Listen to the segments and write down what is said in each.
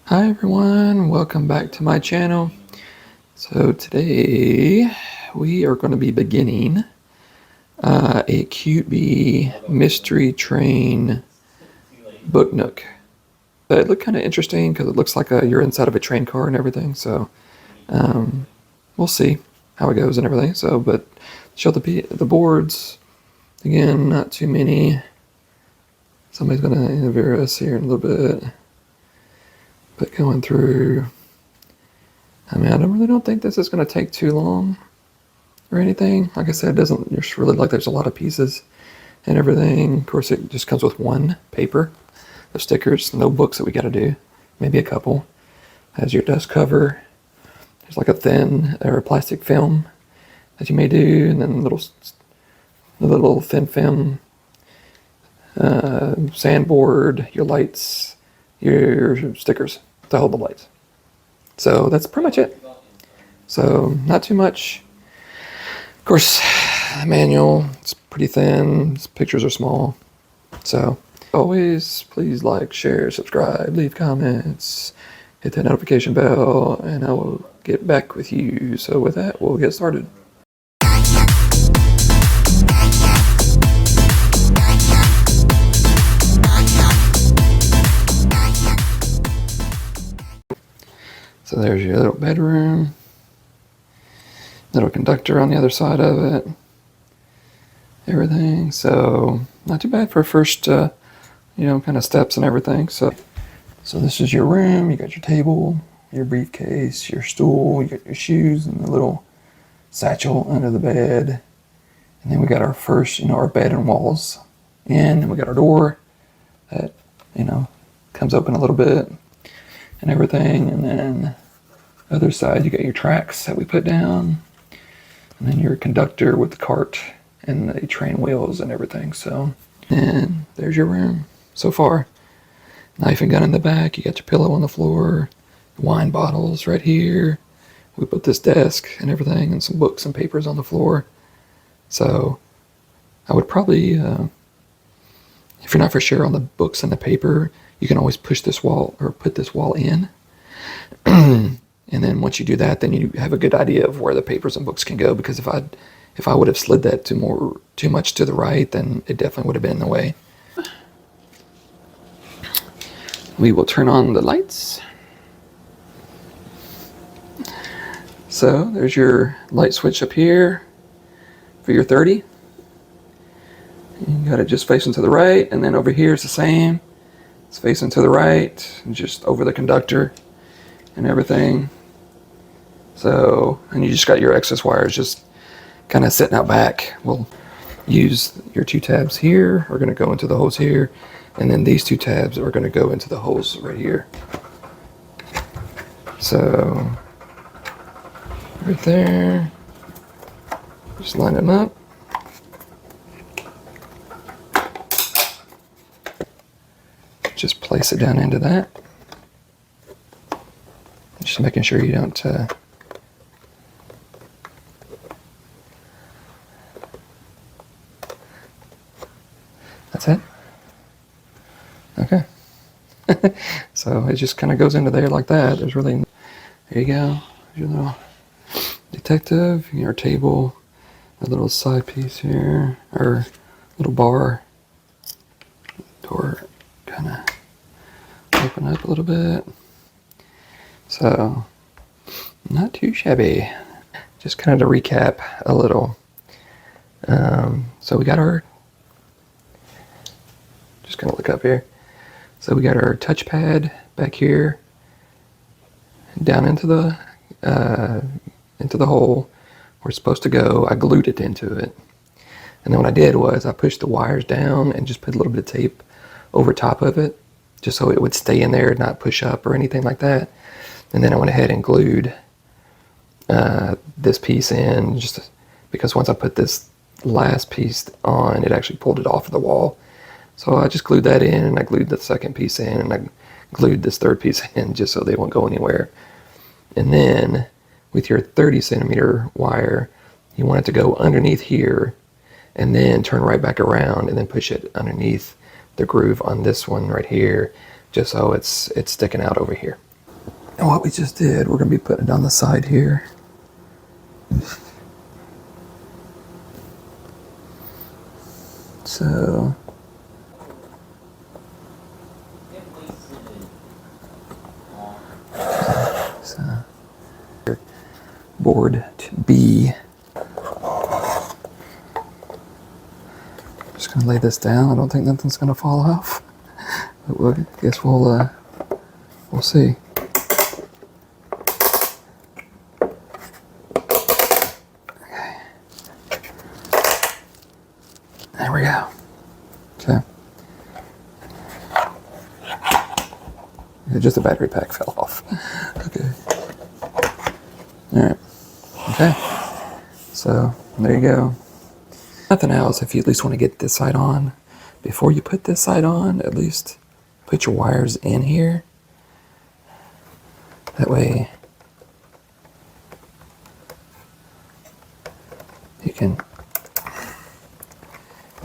Hi everyone, welcome back to my channel. So today we are going to be beginning a CuteBee mystery train book nook. It looked kind of interesting because it looks like you're inside of a train car and everything. So we'll see how it goes and everything. So, but show the boards again. Not too many. Somebody's going to interview us here in a little bit. But going through, I mean, I really don't think this is going to take too long or anything. Like I said, it doesn't just really like there's a lot of pieces and everything. Of course, it just comes with one paper of stickers, no books that we got to do, maybe a couple. Has your dust cover. There's like a thin or plastic film that you may do, and then the little thin film sandboard, your lights, your stickers to hold the lights. So that's pretty much it. So not too much. Of course, the manual, it's pretty thin. Pictures are small. So always please like, share, subscribe, leave comments, hit that notification bell, and I will get back with you. So with that, we'll get started. So there's your little bedroom, little conductor on the other side of it, everything. So not too bad for first, kind of steps and everything. So this is your room. You got your table, your briefcase, your stool, you got your shoes, and the little satchel under the bed. And then we got our first, our bed and walls in, and we got our door that, comes open a little bit and everything. And then other side, you got your tracks that we put down, and then your conductor with the cart and the train wheels and everything. So, and there's your room so far. Knife and gun in the back. You got your pillow on the floor, wine bottles right here. We put this desk and everything, and some books and papers on the floor. So I would probably, if you're not for sure on the books and the paper, you can always push this wall or put this wall in. And then once you do that, then you have a good idea of where the papers and books can go. Because if I would have slid that too much to the right, then it definitely would have been in the way. We will turn on the lights. So there's your light switch up here for your 30. You got it just facing to the right, and then over here is the same. It's facing to the right, and just over the conductor and everything. So, and you just got your excess wires just kind of sitting out back. We'll use your two tabs here are going to go into the holes here, and then these two tabs are going to go into the holes right here. So right there, just line them up. Just place it down into that. Just making sure you don't that's it. Okay. So it just kind of goes into there like that. There's really, there you go. There's your little detective, your table, a little side piece here, or little bar. Door kind of open up a little bit. So not too shabby. Just kind of to recap a little. So we got our, just gonna look up here. So we got our touchpad back here, down into the hole where it's supposed to go. I glued it into it, and then what I did was I pushed the wires down and just put a little bit of tape over top of it, just so it would stay in there, not push up or anything like that. And then I went ahead and glued this piece in, just because once I put this last piece on, it actually pulled it off of the wall. So I just glued that in, and I glued the second piece in, and I glued this third piece in just so they won't go anywhere. And then with your 30 centimeter wire, you want it to go underneath here and then turn right back around and then push it underneath the groove on this one right here, just so it's sticking out over here. And what we just did, we're going to be putting it on the side here. So board to B. Just going to lay this down. I don't think nothing's going to fall off. But I guess we'll see. Okay. There we go. Okay. Yeah, just the battery pack fell off. Okay. All right. Okay. So there you go. Nothing else. If you at least want to get this side on, before you put this side on, at least put your wires in here. That way you can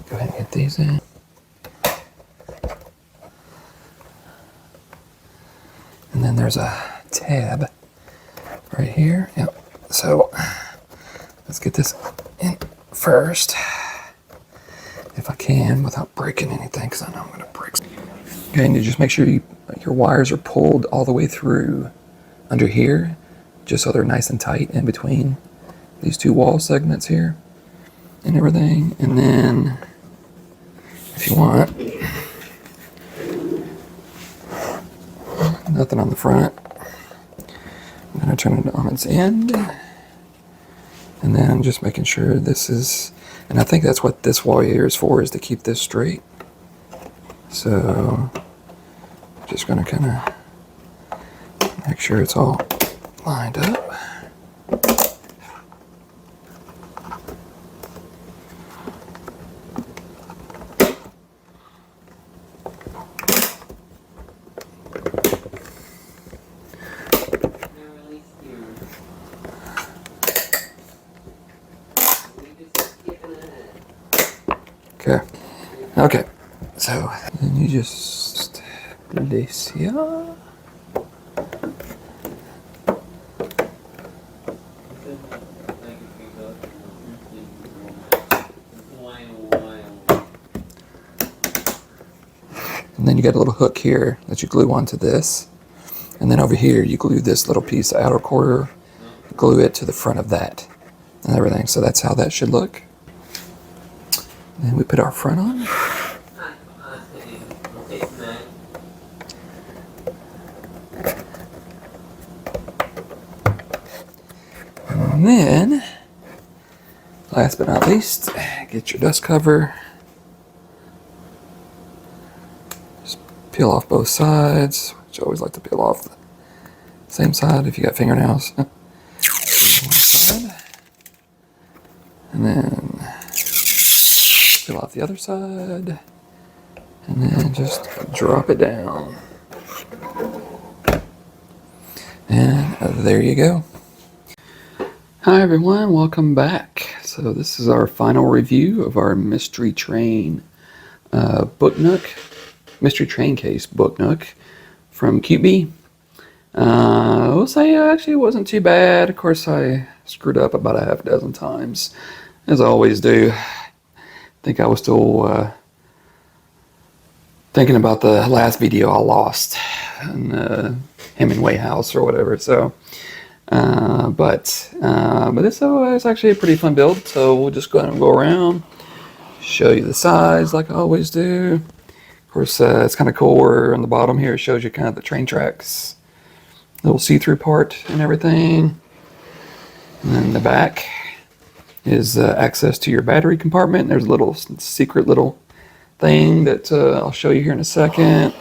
go ahead and get these in. And then there's a tab right here. Yep. So let's get this in first, if I can, without breaking anything, because I know I'm going to break. Okay, and you just make sure your wires are pulled all the way through under here, just so they're nice and tight in between these two wall segments here and everything. And then, if you want, nothing on the front. I'm going to turn it on its end. And then just making sure this is, and I think that's what this wall here is for, is to keep this straight. So, just going to kind of make sure it's all lined up. Okay. Okay. So then you just place here. And then you got a little hook here that you glue onto this. And then over here you glue this little piece, the outer quarter, glue it to the front of that and everything. So that's how that should look. And we put our front on. And then, last but not least, get your dust cover. Just peel off both sides, which I always like to peel off the same side if you got fingernails. One side. And then peel off the other side, and then just drop it down. And there you go. Hi everyone, welcome back. So this is our final review of our Mystery Train booknook, Mystery Train case booknook from CuteBee. We'll say actually it wasn't too bad. Of course I screwed up about a half dozen times, as I always do. I think I was still thinking about the last video I lost in Hemingway House or whatever. So, but this is actually a pretty fun build. So we'll just go ahead and go around, show you the sides like I always do. Of course, it's kind of cool where on the bottom here it shows you kind of the train tracks, little see-through part and everything. And then the back is access to your battery compartment. There's a little secret little thing that I'll show you here in a second.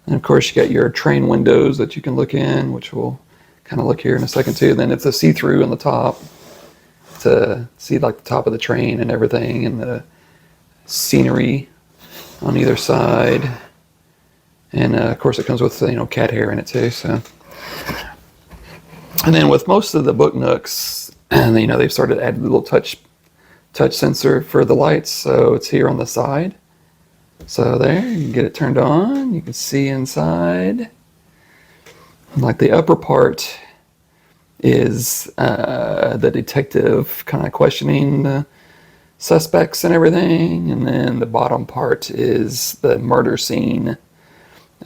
And of course you got your train windows that you can look in, which we'll kind of look here in a second too. Then it's a see-through on the top to see like the top of the train and everything, and the scenery on either side. And of course it comes with cat hair in it too. So, and then with most of the booknooks, and they've started adding a little touch sensor for the lights, so it's here on the side. So there, you can get it turned on, you can see inside. Like the upper part is the detective kind of questioning the suspects and everything, and then the bottom part is the murder scene,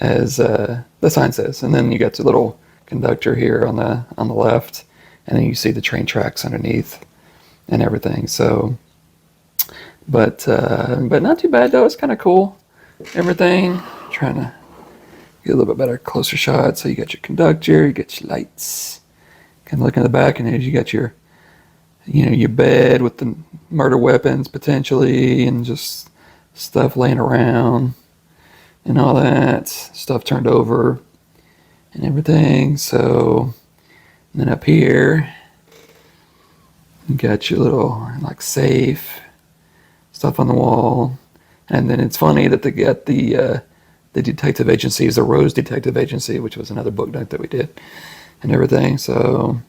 as the sign says. And then you got the little conductor here on the left, and then you see the train tracks underneath and everything. So, but not too bad though. It's kind of cool. Everything. Trying to get a little bit better, closer shot. So you got your conductor, you got your lights. Kind of look in the back, and as you got your, your bed with the murder weapons potentially, and just stuff laying around, and all that stuff turned over, and everything. So, and then up here, you got your little like safe stuff on the wall, and then it's funny that they got the detective agency is the Rose Detective Agency, which was another book nook that we did, and everything. So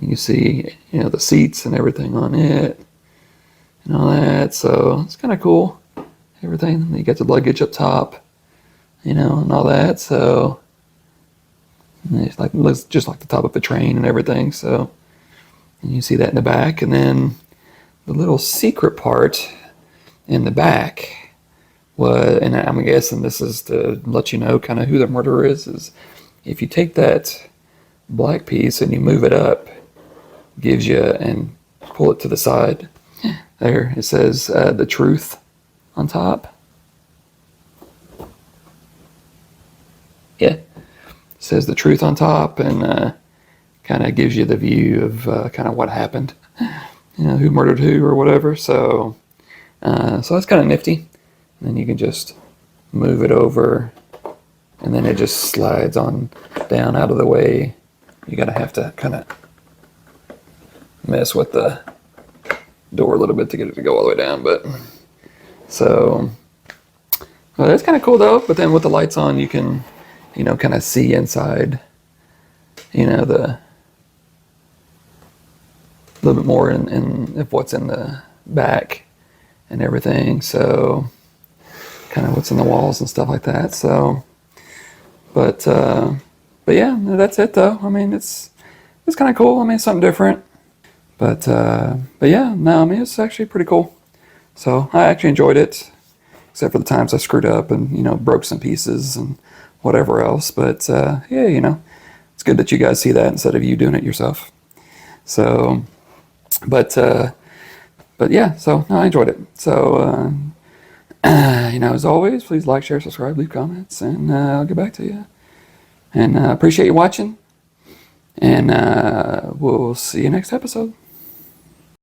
you see, the seats and everything on it and all that. So it's kind of cool. Everything. You got the luggage up top, and all that. So it looks just like the top of a train and everything. So, and you see that in the back, and then the little secret part in the back was, and I'm guessing this is to let you know kind of who the murderer is if you take that black piece and you move it up, gives you, and pull it to the side. There, it says the truth on top. Yeah, it says the truth on top, and kind of gives you the view of kind of what happened, who murdered who or whatever. So, so that's kind of nifty. And then you can just move it over, and then it just slides on down out of the way. You gotta have to kind of mess with the door a little bit to get it to go all the way down. But so, well, that's kind of cool though. But then with the lights on, you can, kind of see inside, the little bit more in of what's in the back and everything. So, kind of what's in the walls and stuff like that. So, but yeah, that's it though. I mean, it's kind of cool. I mean, it's something different. But yeah, no, I mean, it's actually pretty cool. So I actually enjoyed it, except for the times I screwed up and, broke some pieces and whatever else. But yeah, it's good that you guys see that instead of you doing it yourself. So, but yeah, so no, I enjoyed it. So, as always, please like, share, subscribe, leave comments, and I'll get back to you. And appreciate you watching. And we'll see you next episode.